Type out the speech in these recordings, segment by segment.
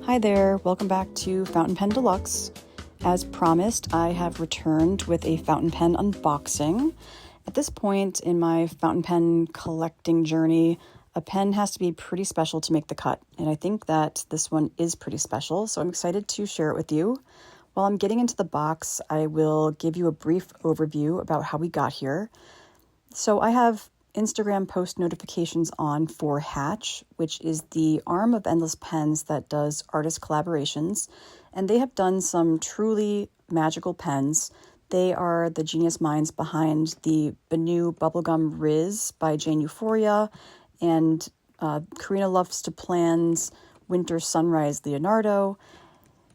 Hi there, welcome back to Fountain Pen Deluxe. As promised, I have returned with a fountain pen unboxing. At this point in my fountain pen collecting journey, a pen has to be pretty special to make the cut, and I think that this one is pretty special, so I'm excited to share it with you. While I'm getting into the box, I will give you a brief overview about how we got here. So I have Instagram post notifications on for Hatch, which is the arm of Endless Pens that does artist collaborations, and they have done some truly magical pens. They are the genius minds behind the Benu Bubblegum Riz by Jane Euphoria and Karina Loves to Plan's Winter Sunrise Leonardo.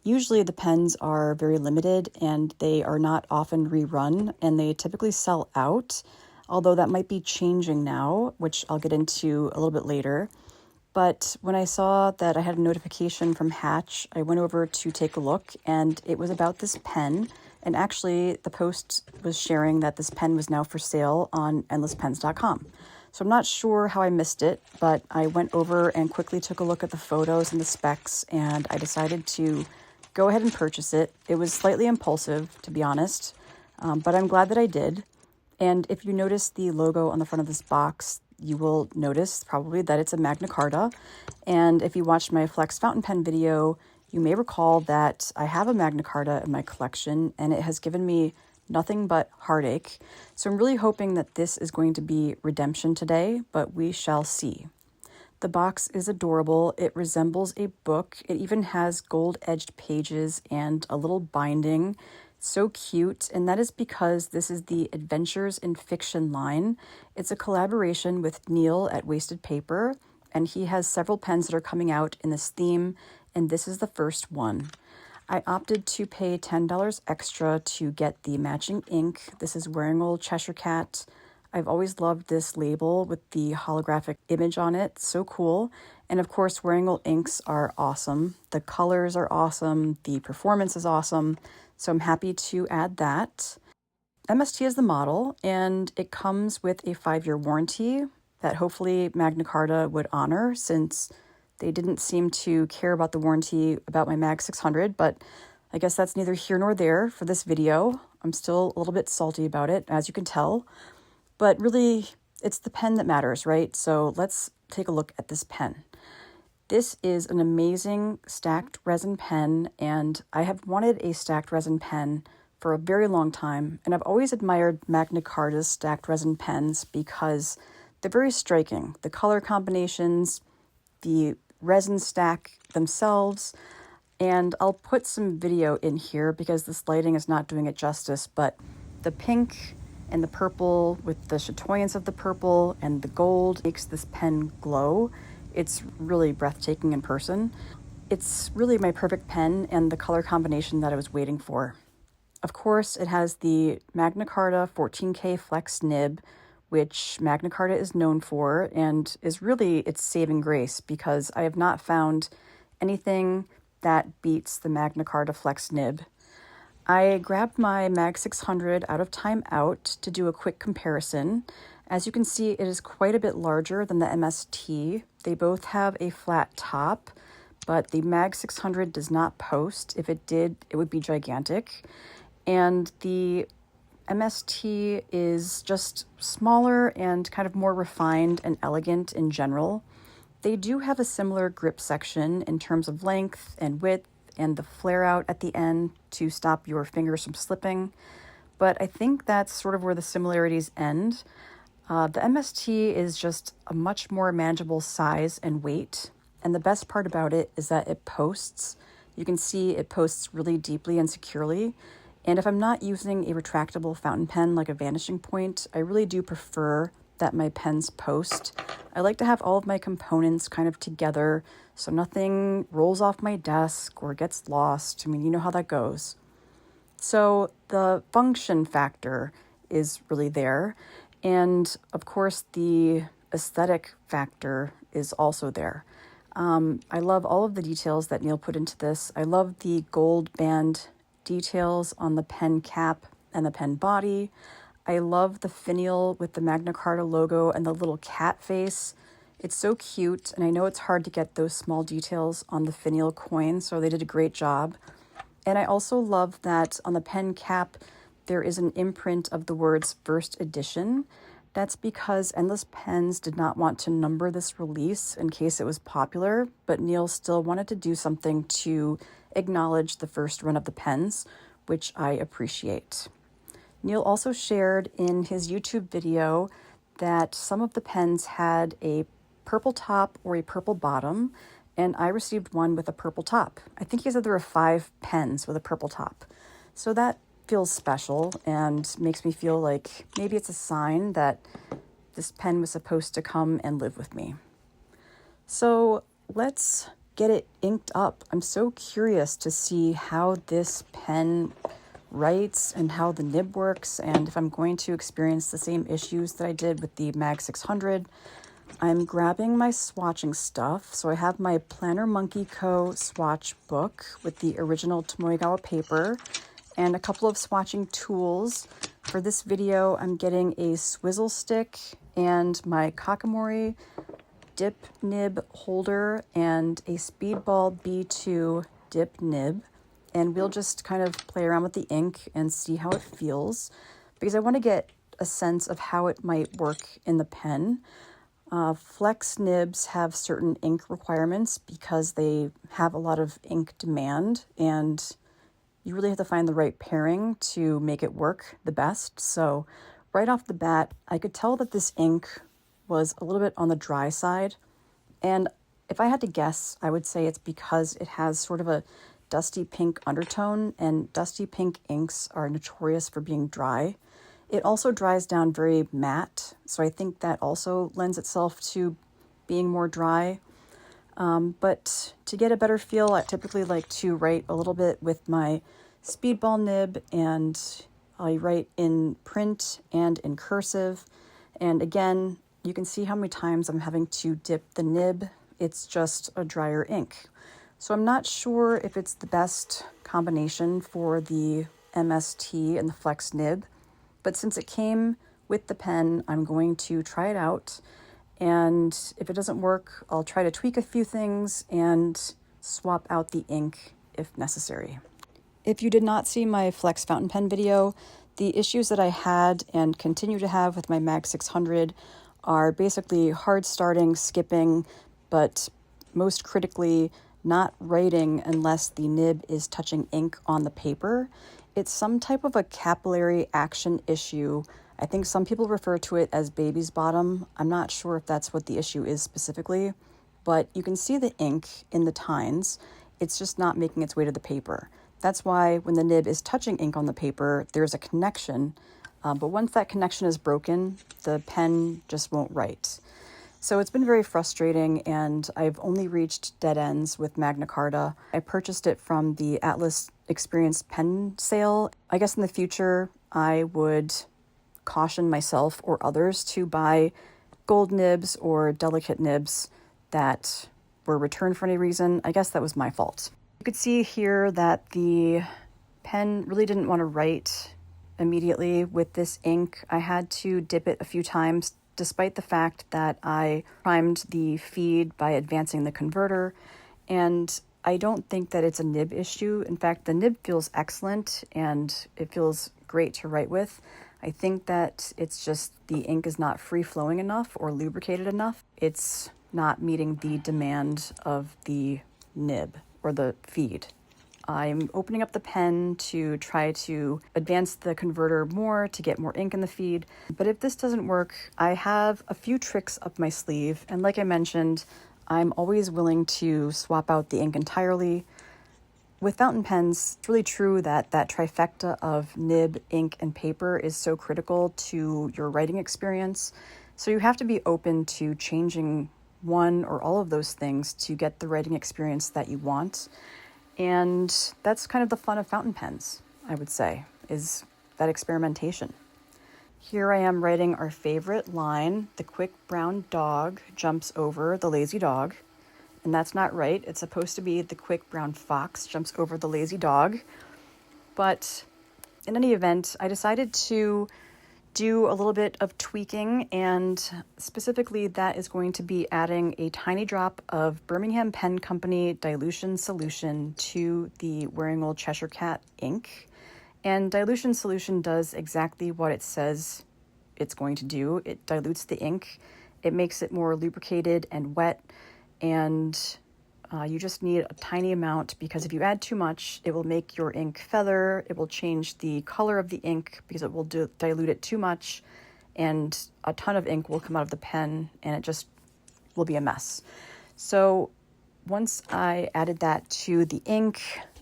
Usually the pens are very limited and they are not often rerun, and they typically sell out, although that might be changing now, which I'll get into a little bit later. But when I saw that I had a notification from Hatch, I went over to take a look, and it was about this pen. And actually, the post was sharing that this pen was now for sale on endlesspens.com. So I'm not sure how I missed it, but I went over and quickly took a look at the photos and the specs, and I decided to go ahead and purchase it. It was slightly impulsive, to be honest, but I'm glad that I did. And if you notice the logo on the front of this box, you will notice probably that it's a Magna Carta. And if you watched my Flex fountain pen video, you may recall that I have a Magna Carta in my collection, and it has given me nothing but heartache. So I'm really hoping that this is going to be redemption today, but we shall see. The box is adorable. It resembles a book. It even has gold-edged pages and a little binding. So cute, and that is because this is the Adventures in Fiction line. It's a collaboration with Neil at Wasted Paper, and he has several pens that are coming out in this theme, and this is the first one. I opted to pay $10 extra to get the matching ink. This is Wearing Old Cheshire Cat. I've always loved this label with the holographic image on it. So cool. And of course, Wearing Old inks are awesome. The colors are awesome. The performance is awesome. So I'm happy to add that. MST is the model, and it comes with a 5-year warranty that hopefully Magna Carta would honor, since they didn't seem to care about the warranty about my Mag 600, but I guess that's neither here nor there for this video. I'm still a little bit salty about it, as you can tell, but really it's the pen that matters, right? So let's take a look at this pen. This is an amazing stacked resin pen, and I have wanted a stacked resin pen for a very long time, and I've always admired Magna Carta's stacked resin pens because they're very striking. The color combinations, the resin stack themselves, and I'll put some video in here because this lighting is not doing it justice, but the pink and the purple with the chatoyance of the purple and the gold makes this pen glow. It's really breathtaking in person. It's really my perfect pen and the color combination that I was waiting for. Of course, it has the Magna Carta 14K Flex nib, which Magna Carta is known for and is really its saving grace, because I have not found anything that beats the Magna Carta Flex nib. I grabbed my Mag 600 out of Time Out to do a quick comparison. As you can see, it is quite a bit larger than the MST. They both have a flat top, but the Mag 600 does not post. If it did, it would be gigantic. And the MST is just smaller and kind of more refined and elegant in general. They do have a similar grip section in terms of length and width and the flare out at the end to stop your fingers from slipping. But I think that's sort of where the similarities end. The MST is just a much more manageable size and weight. And the best part about it is that it posts. You can see it posts really deeply and securely. And if I'm not using a retractable fountain pen like a Vanishing Point, I really do prefer that my pens post. I like to have all of my components kind of together so nothing rolls off my desk or gets lost. I mean, you know how that goes. So the function factor is really there. And of course, the aesthetic factor is also there. I love all of the details that Neil put into this. I love the gold band details on the pen cap and the pen body. I love the finial with the Magna Carta logo and the little cat face. It's so cute, and I know it's hard to get those small details on the finial coin, so they did a great job. And I also love that on the pen cap, there is an imprint of the words first edition. That's because Endless Pens did not want to number this release in case it was popular, but Neil still wanted to do something to acknowledge the first run of the pens, which I appreciate. Neil also shared in his YouTube video that some of the pens had a purple top or a purple bottom, and I received one with a purple top. I think he said there were 5 pens with a purple top. So that feels special and makes me feel like maybe it's a sign that this pen was supposed to come and live with me. So let's get it inked up. I'm so curious to see how this pen writes and how the nib works, and if I'm going to experience the same issues that I did with the Mag 600. I'm grabbing my swatching stuff. So I have my Planner Monkey Co. swatch book with the original Tomoegawa paper and a couple of swatching tools. For this video, I'm getting a swizzle stick and my Kakamori dip nib holder and a Speedball B2 dip nib. And we'll just kind of play around with the ink and see how it feels, because I want to get a sense of how it might work in the pen. Flex nibs have certain ink requirements because they have a lot of ink demand, and you really have to find the right pairing to make it work the best. So right off the bat, I could tell that this ink was a little bit on the dry side. And if I had to guess, I would say it's because it has sort of a dusty pink undertone, and dusty pink inks are notorious for being dry. It also dries down very matte, so I think that also lends itself to being more dry. But to get a better feel, I typically like to write a little bit with my Speedball nib, and I write in print and in cursive. And again, you can see how many times I'm having to dip the nib. It's just a drier ink. So I'm not sure if it's the best combination for the MST and the Flex nib, but since it came with the pen, I'm going to try it out. And if it doesn't work, I'll try to tweak a few things and swap out the ink if necessary. If you did not see my Flex fountain pen video, the issues that I had and continue to have with my Mag 600 are basically hard starting, skipping, but most critically, not writing unless the nib is touching ink on the paper. It's some type of a capillary action issue. I think some people refer to it as baby's bottom. I'm not sure if that's what the issue is specifically, but you can see the ink in the tines. It's just not making its way to the paper. That's why when the nib is touching ink on the paper, there's a connection. But once that connection is broken, the pen just won't write. So it's been very frustrating, and I've only reached dead ends with Magna Carta. I purchased it from the Atlas Experience pen sale. I guess in the future, I would caution myself or others to buy gold nibs or delicate nibs that were returned for any reason. I guess that was my fault. You could see here that the pen really didn't want to write immediately with this ink. I had to dip it a few times, despite the fact that I primed the feed by advancing the converter. And I don't think that it's a nib issue. In fact, the nib feels excellent and it feels great to write with. I think that it's just the ink is not free-flowing enough or lubricated enough. It's not meeting the demand of the nib or the feed. I'm opening up the pen to try to advance the converter more to get more ink in the feed. But if this doesn't work, I have a few tricks up my sleeve. And like I mentioned, I'm always willing to swap out the ink entirely. With fountain pens, it's really true that that trifecta of nib, ink, and paper is so critical to your writing experience. So you have to be open to changing one or all of those things to get the writing experience that you want. And that's kind of the fun of fountain pens, I would say, is that experimentation. Here I am writing our favorite line, "The quick brown dog jumps over the lazy dog." And that's not right. It's supposed to be "The quick brown fox jumps over the lazy dog." But in any event, I decided to do a little bit of tweaking, and specifically that is going to be adding a tiny drop of Birmingham Pen Company dilution solution to the Wearing Old Cheshire Cat ink. And dilution solution does exactly what it says it's going to do. It dilutes the ink, it makes it more lubricated and wet, and you just need a tiny amount, because if you add too much, it will make your ink feather, it will change the color of the ink because it will dilute it too much, and a ton of ink will come out of the pen and it just will be a mess. So once I added that to the ink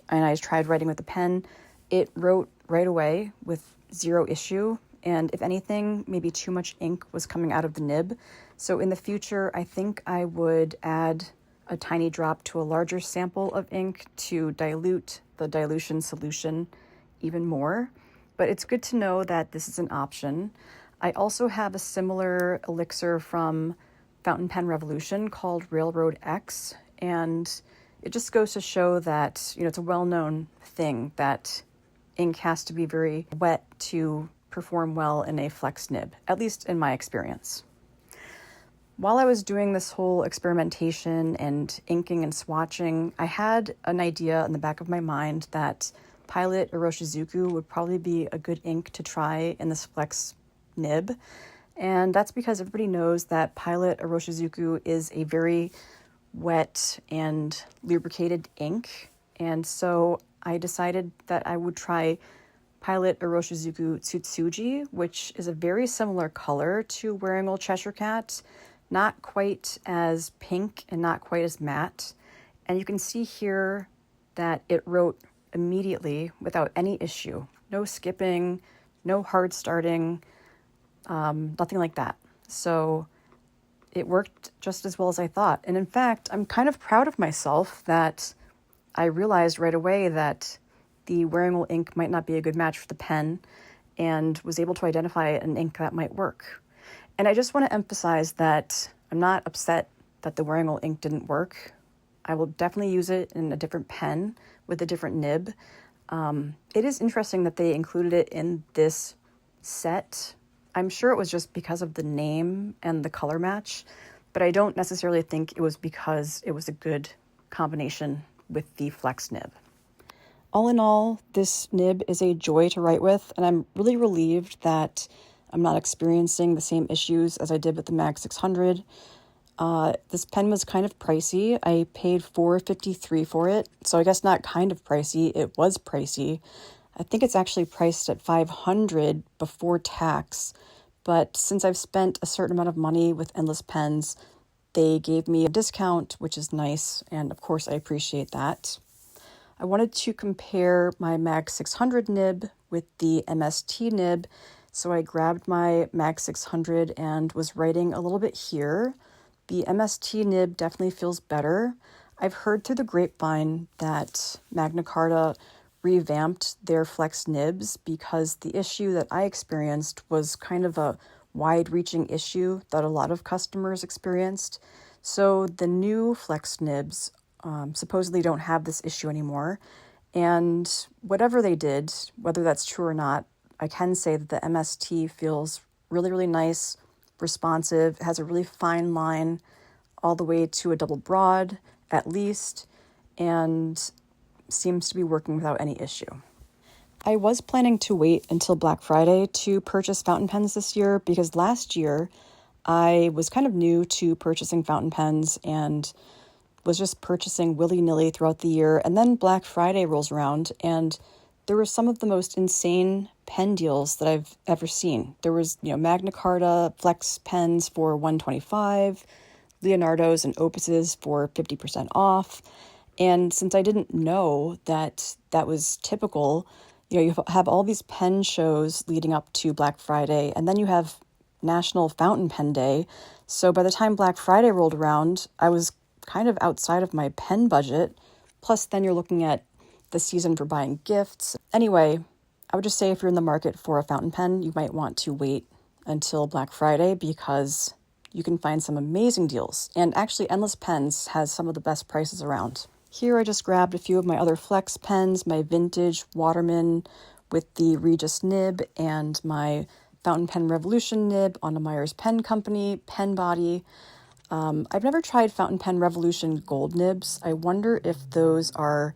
and I tried writing with the pen, it wrote right away with zero issue. And if anything, maybe too much ink was coming out of the nib. So in the future, I think I would add a tiny drop to a larger sample of ink to dilute the dilution solution even more. But it's good to know that this is an option. I also have a similar elixir from Fountain Pen Revolution called Railroad X, and it just goes to show that, it's a well-known thing that ink has to be very wet to perform well in a flex nib, at least in my experience. While I was doing this whole experimentation and inking and swatching, I had an idea in the back of my mind that Pilot Iroshizuku would probably be a good ink to try in this flex nib. And that's because everybody knows that Pilot Iroshizuku is a very wet and lubricated ink. And so I decided that I would try Pilot Iroshizuku Tsutsuji, which is a very similar color to Wearing Old Cheshire Cat, not quite as pink and not quite as matte. And you can see here that it wrote immediately without any issue. No skipping, no hard starting, nothing like that. So it worked just as well as I thought. And in fact, I'm kind of proud of myself that I realized right away that the Wearing Old ink might not be a good match for the pen, and was able to identify an ink that might work. And I just want to emphasize that I'm not upset that the Wearing Old ink didn't work. I will definitely use it in a different pen with a different nib. It is interesting that they included it in this set. I'm sure it was just because of the name and the color match, but I don't necessarily think it was because it was a good combination with the flex nib. All in all, this nib is a joy to write with, and I'm really relieved that I'm not experiencing the same issues as I did with the Mag 600. This pen was kind of pricey. I paid $4.53 for it, so I guess not kind of pricey, it was pricey. I think it's actually priced at $500 before tax, but since I've spent a certain amount of money with Endless Pens, they gave me a discount, which is nice, and of course I appreciate that. I wanted to compare my Mag 600 nib with the MST nib, so I grabbed my Mag 600 and was writing a little bit here. The MST nib definitely feels better. I've heard through the grapevine that Magna Carta revamped their flex nibs because the issue that I experienced was kind of a wide-reaching issue that a lot of customers experienced. So the new flex nibs supposedly don't have this issue anymore. And whatever they did, whether that's true or not, I can say that the MST feels really, really nice, responsive, has a really fine line all the way to a double broad at least, and seems to be working without any issue. I was planning to wait until Black Friday to purchase fountain pens this year because last year I was kind of new to purchasing fountain pens and was just purchasing willy-nilly throughout the year. And then Black Friday rolls around and there were some of the most insane pen deals that I've ever seen. There was, Magna Carta flex pens for $125, Leonardo's and Opus's for 50% off. And since I didn't know that that was typical, you have all these pen shows leading up to Black Friday, and then you have National Fountain Pen Day. So by the time Black Friday rolled around, I was kind of outside of my pen budget. Plus, then you're looking at the season for buying gifts. Anyway, I would just say if you're in the market for a fountain pen, you might want to wait until Black Friday because you can find some amazing deals. And actually, Endless Pens has some of the best prices around. Here I just grabbed a few of my other flex pens, my vintage Waterman with the Regis nib and my fountain pen Revolution nib on a Myers Pen Company pen body. I've never tried fountain pen Revolution gold nibs. I wonder if those are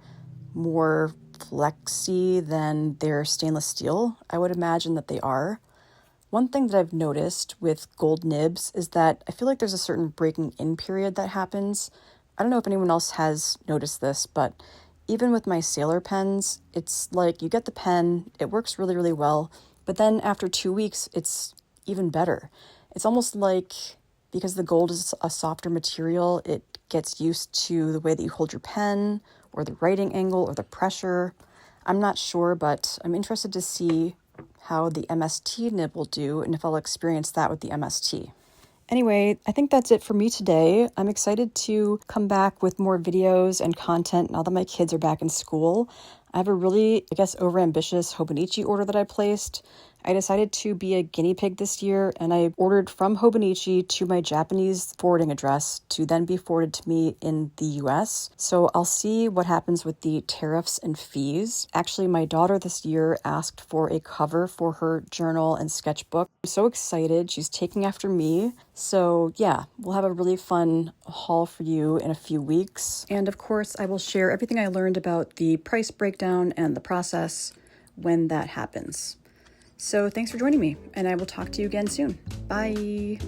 more flexy than their stainless steel. I would imagine that they are. One thing that I've noticed with gold nibs is that I feel like there's a certain breaking in period that happens. I don't know if anyone else has noticed this, but even with my Sailor pens, it's like you get the pen, it works really, really well, but then after 2 weeks, it's even better. It's almost like because the gold is a softer material, it gets used to the way that you hold your pen or the writing angle or the pressure. I'm not sure, but I'm interested to see how the MST nib will do and if I'll experience that with the MST. Anyway, I think that's it for me today. I'm excited to come back with more videos and content now that my kids are back in school. I have a really, overambitious Hobonichi order that I placed. I decided to be a guinea pig this year, and I ordered from Hobonichi to my Japanese forwarding address to then be forwarded to me in the US. So I'll see what happens with the tariffs and fees. Actually, my daughter this year asked for a cover for her journal and sketchbook. I'm so excited. She's taking after me. So yeah, we'll have a really fun haul for you in a few weeks. And of course, I will share everything I learned about the price breakdown and the process when that happens. So thanks for joining me, and I will talk to you again soon. Bye.